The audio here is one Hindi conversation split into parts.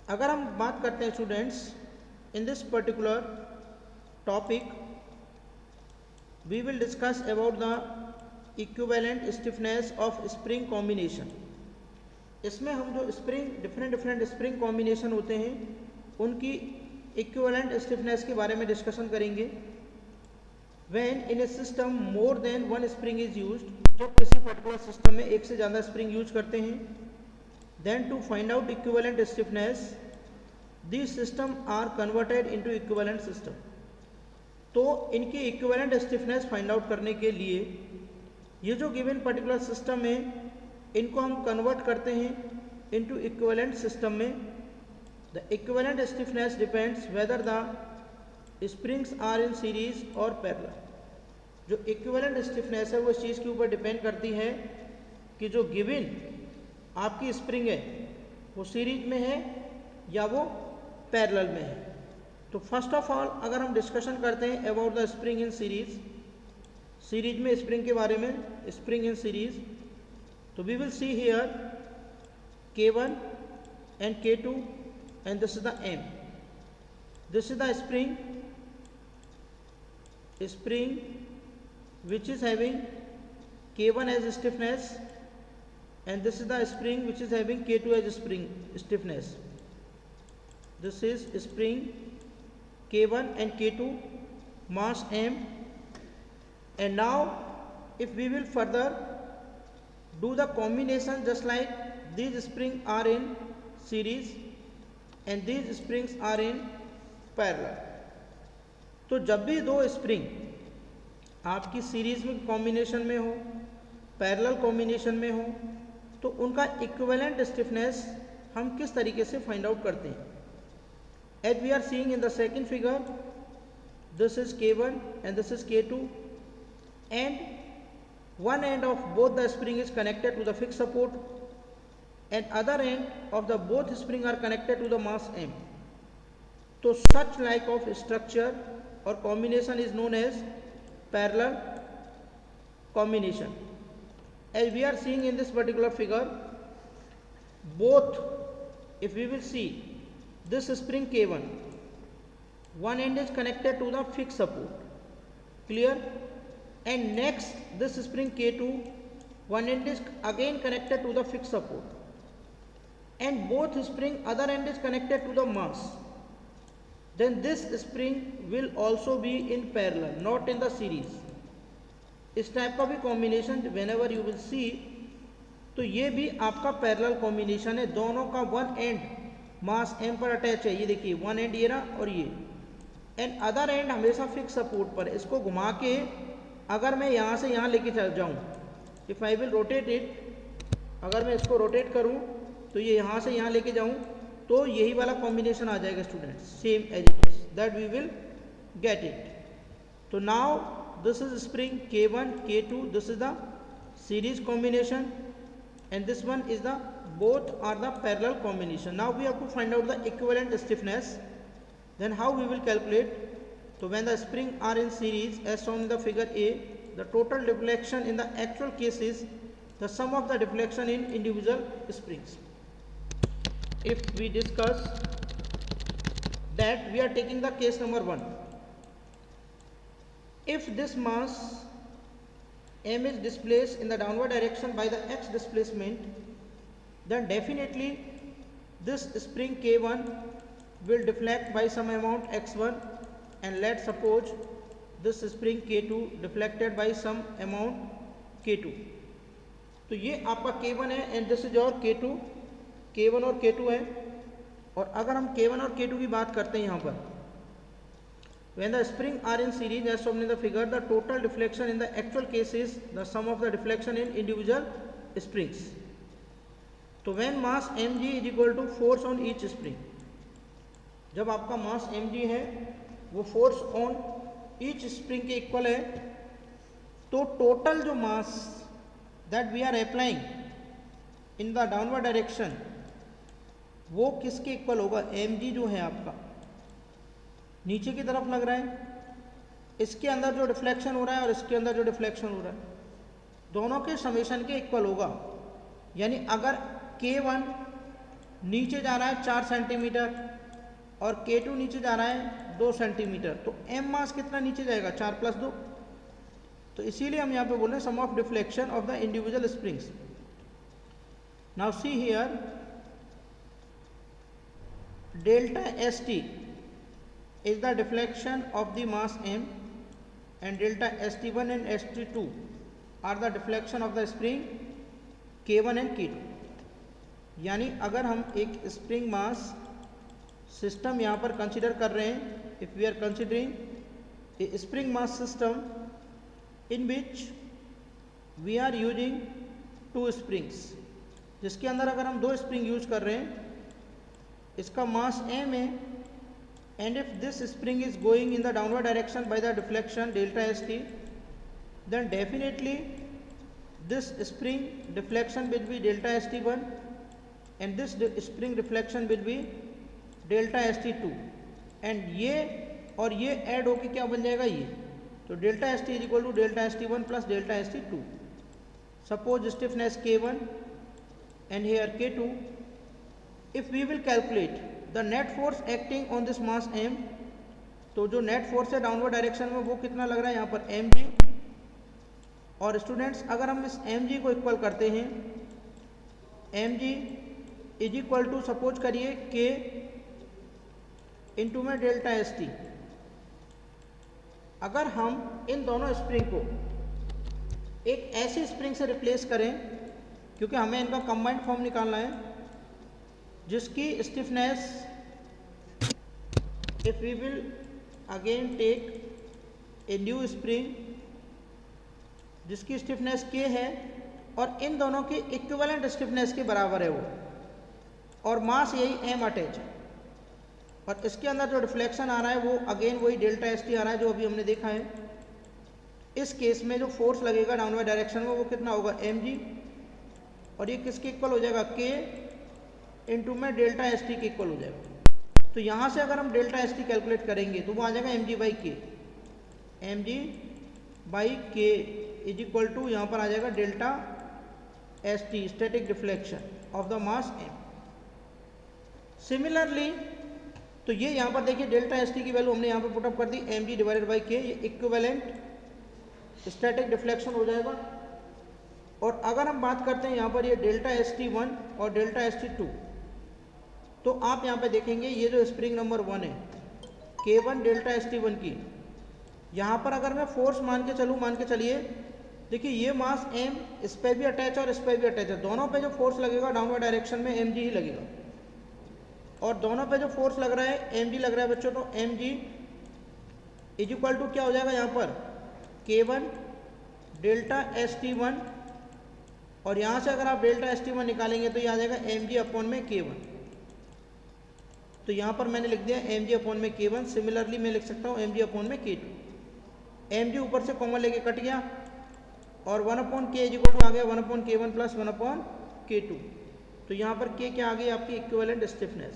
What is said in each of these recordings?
अगर हम बात करते हैं students, in this particular topic we will discuss about the equivalent stiffness of spring combination. इसमें हम जो स्प्रिंग डिफरेंट स्प्रिंग कॉम्बिनेशन होते हैं उनकी इक्विवेलेंट स्टिफनेस के बारे में डिस्कशन करेंगे। When in A system more than one spring is used, जब किसी पर्टिकुलर सिस्टम में एक से ज़्यादा स्प्रिंग यूज करते हैं, then to find out equivalent stiffness these system are converted into equivalent system। तो इनकी इक्विवेलेंट स्टिफनेस फाइंड आउट करने के लिए ये जो गिवन पर्टिकुलर सिस्टम है इनको हम कन्वर्ट करते हैं इनटू इक्विवेलेंट सिस्टम में। The equivalent stiffness depends whether the springs are in series और पैरेलल। जो इक्विवेलेंट स्टिफनेस है वो इस चीज़ के ऊपर डिपेंड करती है कि जो गिवन आपकी स्प्रिंग है वो सीरीज में है या वो पैरेलल में है। तो फर्स्ट ऑफ ऑल अगर हम डिस्कशन करते हैं about the spring in series, series में स्प्रिंग के बारे में, स्प्रिंग इन सीरीज, तो we will see here K1 and K2 and this is the M। this is the spring which is having K1 as stiffness and this is the spring which is having K2 as spring stiffness। this is spring K1 and K2, mass M। and now if we will further do the combination just like these springs are in series and these springs are in parallel। तो जब भी दो स्प्रिंग आपकी सीरीज में कॉम्बिनेशन में हो, पैरेलल कॉम्बिनेशन में हो, तो उनका इक्विवेलेंट स्टिफनेस हम किस तरीके से फाइंड आउट करते हैं। As we are seeing in the second figure, this is K1 and this is K2 and one end of both the spring is connected to the fixed support and other end of the both spring are connected to the mass M। तो such like of structure or combination is known as parallel combination। As we are seeing in this particular figure, both, if we will see this spring K1, one end is connected to the fixed support, clear, and next this spring K2, one end is again connected to the fixed support and both spring other end is connected to the mass, then this spring will also be in parallel, not in the series। इस टाइप का भी combination whenever you will see, तो ये भी आपका पैरेलल कॉम्बिनेशन है, दोनों का वन एंड मास एम पर अटैच है। ये देखिए वन एंड ये रहा और ये, एंड अदर एंड हमेशा फिक्स सपोर्ट पर। इसको घुमा के अगर मैं यहाँ से यहाँ लेके चल जाऊँ, if I will rotate it, अगर मैं इसको रोटेट करूँ तो ये यहाँ से यहाँ लेके जाऊँ तो यही वाला कॉम्बिनेशन आ जाएगा student, same as it is, that we will get it. तो now this is spring K1 K2, this is the series combination and this one is the both are the parallel combination। now we have to find out the equivalent stiffness, then how we will calculate। so when the spring are in series as shown in the figure A, the total deflection in the actual case is the sum of the deflection in individual springs। if we discuss that, we are taking the case number 1। if this mass M is displaced in the downward direction by the x displacement, then definitely this spring K1 will deflect by some amount x1 and let's suppose this spring K2 deflected by some amount K2। तो ये आपका K1 है एंड दिस इज और K2, K1 और K2 है। और अगर हम K1 और K2 की बात करते हैं यहाँ पर, when the spring are in series as shown in the figure, the total deflection in the actual case is the sum of the deflection in individual springs। तो when mass mg is equal to force on each spring, जब आपका mass mg है वो force on each spring के इक्वल है, तो total जो mass that we are applying in the downward direction वो किसके इक्वल होगा, mg जो है आपका नीचे की तरफ लग रहा है, इसके अंदर जो डिफ्लेक्शन हो रहा है और इसके अंदर जो डिफ्लेक्शन हो रहा है दोनों के समेशन के इक्वल होगा। यानी अगर K1 नीचे जा रहा है 4 सेंटीमीटर और K2 नीचे जा रहा है 2 सेंटीमीटर, तो M मास कितना नीचे जाएगा 4 + 2। तो इसीलिए हम यहाँ पे बोल रहे हैं sum of deflection of the individual springs. Now see here delta ST is the deflection of the mass M and delta ST1 and ST2 are the deflection of the spring K1 and K2। यानी अगर हम एक स्प्रिंग मास सिस्टम यहाँ पर कंसिडर कर रहे हैं, if we are considering a spring mass system in which we are using 2 springs, जिसके अंदर अगर हम 2 स्प्रिंग यूज कर रहे हैं, इसका मास M है, and if this spring is going in the downward direction by the deflection delta ST, then definitely this spring deflection will be delta ST1 and this spring deflection will be delta ST2, and ये और ये ऐड होके क्या बन जाएगा ये, तो delta ST is equal to delta ST1 plus delta ST2। Suppose stiffness K1 and here K2, if we will calculate the net force acting on this mass M, तो जो नेट फोर्स है डाउनवर्ड डायरेक्शन में वो कितना लग रहा है यहाँ पर mg। और स्टूडेंट्स अगर हम इस mg को इक्वल करते हैं, mg is equal to suppose करिए k इंटू में डेल्टा ST। अगर हम इन दोनों स्प्रिंग को एक ऐसी स्प्रिंग से रिप्लेस करें, क्योंकि हमें इनका कंबाइंड फॉर्म निकालना है, जिसकी stiffness if we will again take a new spring जिसकी स्टिफनेस K है और इन दोनों की इक्विवेलेंट स्टिफनेस के बराबर है वो, और मास यही M अटैच है, और इसके अंदर जो डिफ्लेक्शन आ रहा है वो अगेन वही डेल्टा ST आ रहा है जो अभी हमने देखा है। इस केस में जो फोर्स लगेगा डाउनवर्ड डायरेक्शन में वो कितना होगा mg, और ये किसके इक्वल हो जाएगा K इंटू में डेल्टा ST के इक्वल हो जाएगा। तो यहाँ से अगर हम डेल्टा ST कैलकुलेट करेंगे तो वो आ जाएगा mg/k, mg/k is equal to यहाँ पर आ जाएगा delta ST static deflection of the mass M। Similarly तो ये यहाँ पर देखिए डेल्टा ST की वैल्यू हमने यहाँ पर पुटअप कर दी mg/k, ये इक्विवेलेंट स्टैटिक डिफ्लेक्शन हो जाएगा। और अगर हम बात करते हैं यहाँ पर ये डेल्टा ST1 और डेल्टा ST2, तो आप यहाँ पे देखेंगे ये जो स्प्रिंग नंबर 1 है K1 डेल्टा ST1 की, यहाँ पर अगर मैं फोर्स मान के चलूँ, मान के चलिए देखिए ये मास M इस पर भी अटैच और इस पर भी अटैच है, दोनों पे जो फोर्स लगेगा डाउनवर्ड डायरेक्शन में mg ही लगेगा, और दोनों पे जो फोर्स लग रहा है mg लग रहा है बच्चों, तो mg इज इक्वल टू क्या हो जाएगा यहाँ पर K1 डेल्टा ST1, और यहाँ से अगर आप डेल्टा ST1 निकालेंगे तो ये आ जाएगा mg/K1। तो यहाँ पर मैंने लिख दिया mg/K1। सिमिलरली मैं लिख सकता हूँ mg/K2। mg ऊपर से कॉमन लेके कट गया और 1/k इज इक्वल टू आ गया 1/K1 प्लस 1/K2। तो यहाँ पर k क्या आ गई आपकी equivalent stiffness,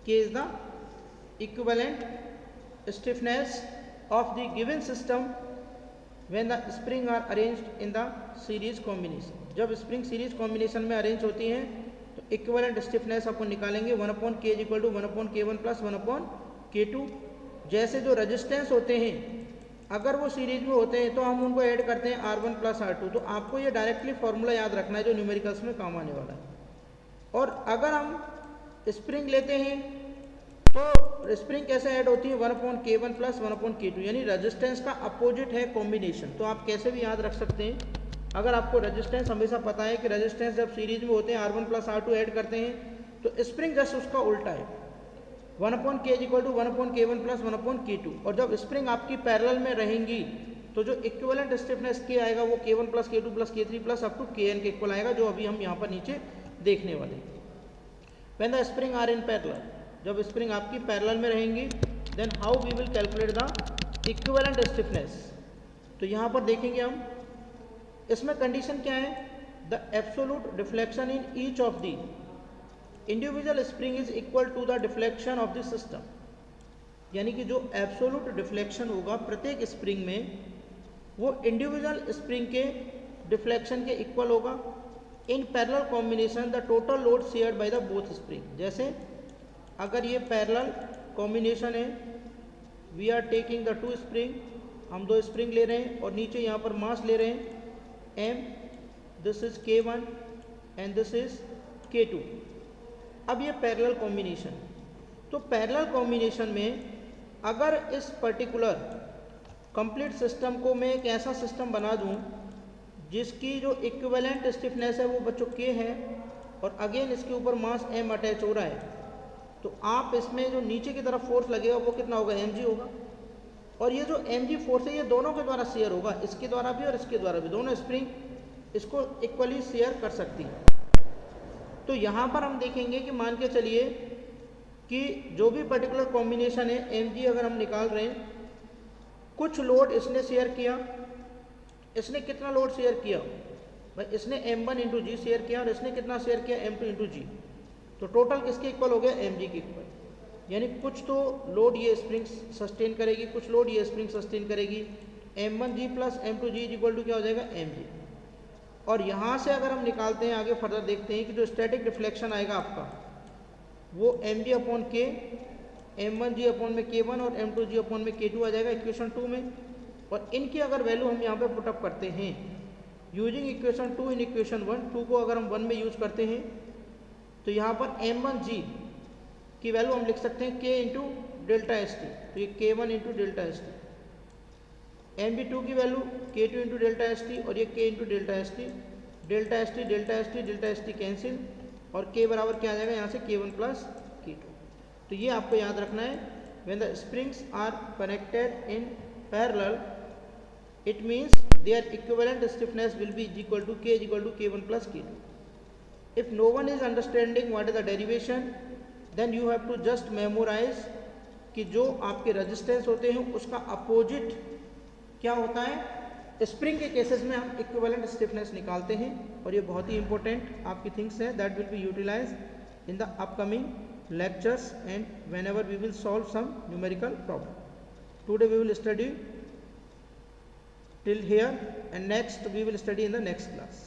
k is the equivalent stiffness of the given system when the spring are arranged in the series combination. जब स्प्रिंग सीरीज कॉम्बिनेशन में अरेंज होती हैं तो इक्विवेलेंट स्टिफनेस अपन निकालेंगे 1/k is equal to 1/K1 plus 1/K2। जैसे जो रेजिस्टेंस होते हैं अगर वो सीरीज में होते हैं तो हम उनको ऐड करते हैं R1 प्लस R2। तो आपको ये डायरेक्टली फॉर्मूला याद रखना है जो न्यूमेरिकल्स में काम आने वाला है। और अगर हम स्प्रिंग लेते हैं तो स्प्रिंग कैसे ऐड होती है 1/K1 प्लस 1/K2, यानी रेजिस्टेंस का अपोजिट है कॉम्बिनेशन। तो आप कैसे भी याद रख सकते हैं, अगर आपको रेजिस्टेंस हमेशा पता है कि रेजिस्टेंस जब सीरीज में होते हैं R1 प्लस R2 ऐड करते हैं तो स्प्रिंग जस्ट उसका उल्टा है 1/k is equal to 1/K1 plus 1/K2। और जब स्प्रिंग आपकी पैरेलल में रहेंगी तो जो इक्विवेलेंट स्टिफनेस K आएगा वो K1 plus K2 plus K3 plus up to Kn के इक्वल आएगा, जो अभी हम यहाँ पर नीचे देखने वाले हैं। When the spring are in parallel, जब स्प्रिंग आपकी पैरेलल में रहेंगी then how we will calculate the equivalent stiffness. तो यहाँ पर देखेंगे हम इसमें कंडीशन क्या है, the absolute deflection in each of the individual spring is equal to the deflection of the system. यानी कि जो एब्सोल्यूट डिफ्लेक्शन होगा प्रत्येक स्प्रिंग में वो इंडिविजुअल स्प्रिंग के डिफ्लेक्शन के इक्वल होगा। In parallel combination the total load shared by the both spring. जैसे अगर ये पैरेलल कॉम्बिनेशन है, we are taking the two spring, हम दो स्प्रिंग ले रहे हैं और नीचे यहाँ पर मास ले रहे हैं m, this is K1 and this is K2। अब ये पैरेलल कॉम्बिनेशन, तो पैरेलल कॉम्बिनेशन में अगर इस पर्टिकुलर कंप्लीट सिस्टम को मैं एक ऐसा सिस्टम बना दूं जिसकी जो इक्विवेलेंट स्टिफनेस है वो बच्चों K है और अगेन इसके ऊपर मास m अटैच हो रहा है, तो आप इसमें जो नीचे की तरफ फोर्स लगेगा वो कितना होगा, mg होगा। और ये जो mg फोर्स है ये दोनों के द्वारा शेयर होगा, इसके द्वारा भी और इसके द्वारा भी, दोनों स्प्रिंग इसको इक्वली शेयर कर सकती है। तो यहाँ पर हम देखेंगे कि मान के चलिए कि जो भी पर्टिकुलर कॉम्बिनेशन है mg अगर हम निकाल रहे हैं, कुछ लोड इसने शेयर किया, इसने कितना लोड शेयर किया भाई, इसने m1 इंटू जी शेयर किया और इसने कितना शेयर किया, m2 इंटू जी, तो टोटल किसके इक्वल हो गया, mg के इक्वल। यानी कुछ तो लोड ये स्प्रिंग सस्टेन करेगी, कुछ लोड ये स्प्रिंग सस्टेन करेगी, m1g plus m2g equal to क्या हो जाएगा, mg। और यहाँ से अगर हम निकालते हैं, आगे फर्दर देखते हैं कि जो स्टैटिक रिफ्लेक्शन आएगा आपका वो mg upon k, m1g upon में k1 और m2g अपॉन में k2 आ जाएगा इक्वेशन 2 में। और इनकी अगर वैल्यू हम यहाँ पे पुटअप करते हैं यूजिंग इक्वेशन 2 इन इक्वेशन 1, 2 को अगर हम 1 में यूज करते हैं तो यहाँ पर m1g की वैल्यू हम लिख सकते हैं k into delta S T, तो ये k1 into delta S T, mb2 की value k2 into delta S T और ये k into delta S T, delta S T delta S T delta S T cancel और k बराबर क्या आ जाएगा यहाँ से k1 प्लस k2। तो ये आपको याद रखना है, when the springs are connected in parallel it means their equivalent stiffness will be equal to k is equal to k1 plus k2. If no one is understanding what is the derivation, then you have to just memorize कि जो आपके रेजिस्टेंस होते हैं उसका अपोजिट क्या होता है। स्प्रिंग के केसेस में हम इक्विवेलेंट स्टिफनेस निकालते हैं और ये बहुत ही इंपॉर्टेंट आपकी थिंग्स है, that will be utilize in the upcoming lectures and whenever we will solve some numerical problem. Today we will study till here and next we will study in the next class.